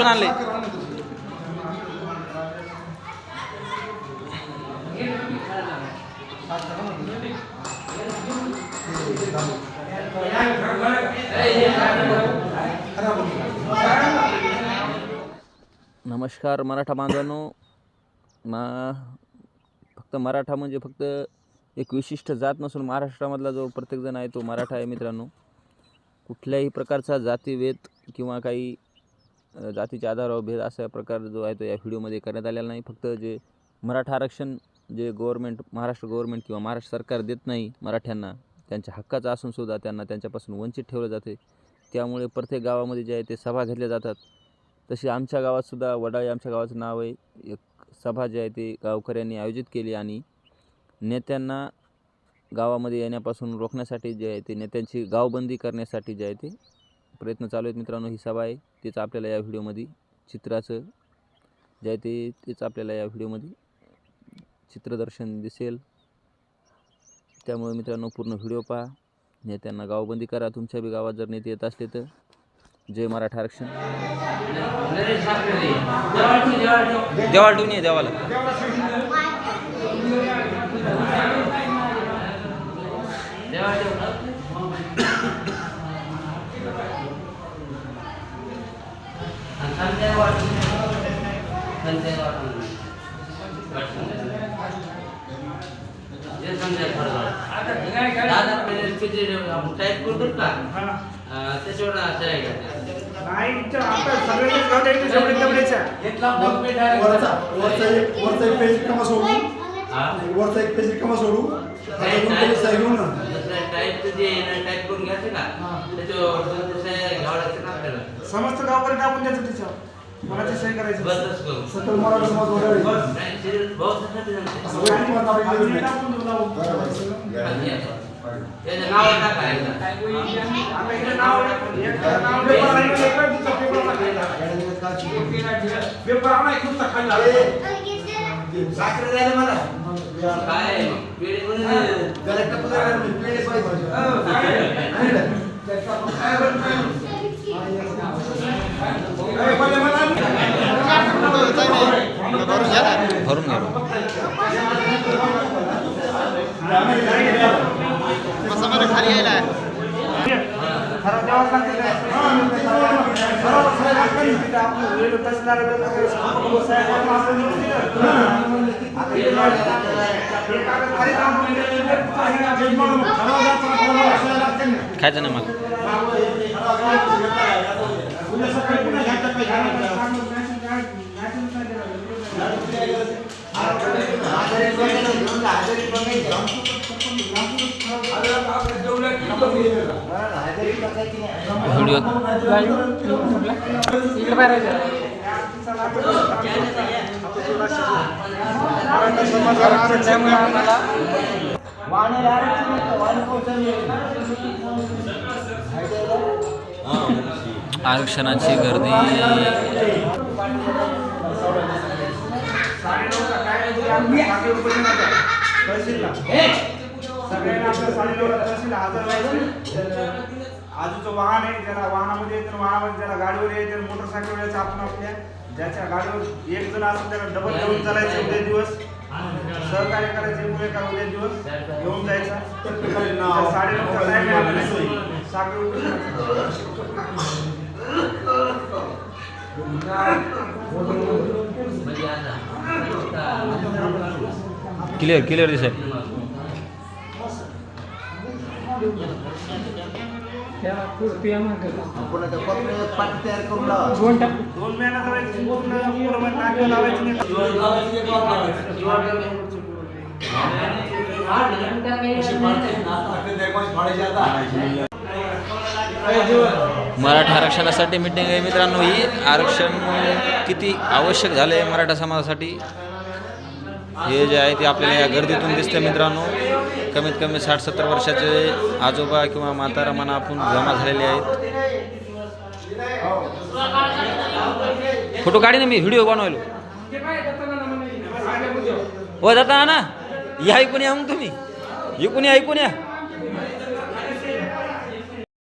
आणले. नमस्कार मराठा बांधवांनो. फक्त मराठा म्हणजे फक्त एक विशिष्ट जात नसून महाराष्ट्रामधला जो प्रत्येकजण आहे तो मराठा आहे मित्रांनो. कुठल्याही प्रकारचा जातीभेद किंवा काही जातीच्या आधारावर भेद असा प्रकार जो आहे तो या व्हिडिओमध्ये करण्यात आलेला नाही. फक्त जे मराठा आरक्षण जे महाराष्ट्र गव्हर्नमेंट किंवा महाराष्ट्र सरकार देत नाही मराठ्यांना, त्यांच्या हक्काचं असूनसुद्धा त्यांना त्यांच्यापासून वंचित ठेवलं जाते. त्यामुळे प्रत्येक गावामध्ये जे आहे ते सभा घेतल्या जातात. तशी आमच्या गावातसुद्धा वडाळे आमच्या गावाचं नाव आहे. एक सभा जी आहे ती गावकऱ्यांनी आयोजित केली आणि नेत्यांना गावामध्ये येण्यापासून रोखण्यासाठी जे आहे ते नेत्यांची गावबंदी करण्यासाठी जे आहे ते प्रयत्न चालू आहेत मित्रांनो. ही सभा आहे तेच आपल्याला या व्हिडिओमध्ये चित्राचं जे आहे तेच आपल्याला या व्हिडिओमध्ये चित्रदर्शन दिसेल. त्यामुळे मित्रांनो पूर्ण व्हिडिओ पहा. नेत्यांना गावबंदी करा. तुमच्या बी गावात जर नेते येत असले तर जय मराठा आरक्षण. देवाला ठेवून ये देवाला. टाईप करतो का त्याच्यावर वरचा एक पेज रिकामा सोडू टाईप करून घ्यायचं का त्याच्यावर समस्त गावकरी टाकून द्यायचं त्याच्यावर. कोणाची सही करायची बस करू सकल मराठा समाज वडाळे त्याचं नाव टाकायचं. पेपर आणा खूप खाल्ला साखर द्यायला मला काय पेढे भरून घ्या. खाली यायला खायचं नाही मला. व्हिडिओ आरक्षणाची गर्दी. आजूचं वाहन आहे ज्याला वाहनामध्ये येतं, वाहनामध्ये ज्याला गाडीवर येतं, मोटरसायकलवर यायचं, आपण आपल्या ज्याच्या गाडीवर एक जण असेल त्याला डबल घेऊन चालायचं. उद्या दिवस सहकार्य करायचे मुळे का उद्या दिवस घेऊन जायचा. 9:30चा टाइम आहे आपल्याला साखर क्लिअर दिसेल. तयार करून लावा. 2 महिन्यात लावायची पूर्ण नाटक लावायची मराठा आरक्षणासाठी मीटिंग आहे मित्रांनो. ही आरक्षण किती आवश्यक झाले आहे मराठा समाजासाठी हे जे आहे ते आपल्याला या गर्दीतून दिसते मित्रांनो. कमीत कमी 60-70 वर्षाचे आजोबा किंवा म्हातारा म्हणा आपण जमा झालेले आहेत. फोटो काढी ना मी व्हिडिओ बनवायलो. हो जाता ना या ऐकून या मग तुम्ही ऐकून या.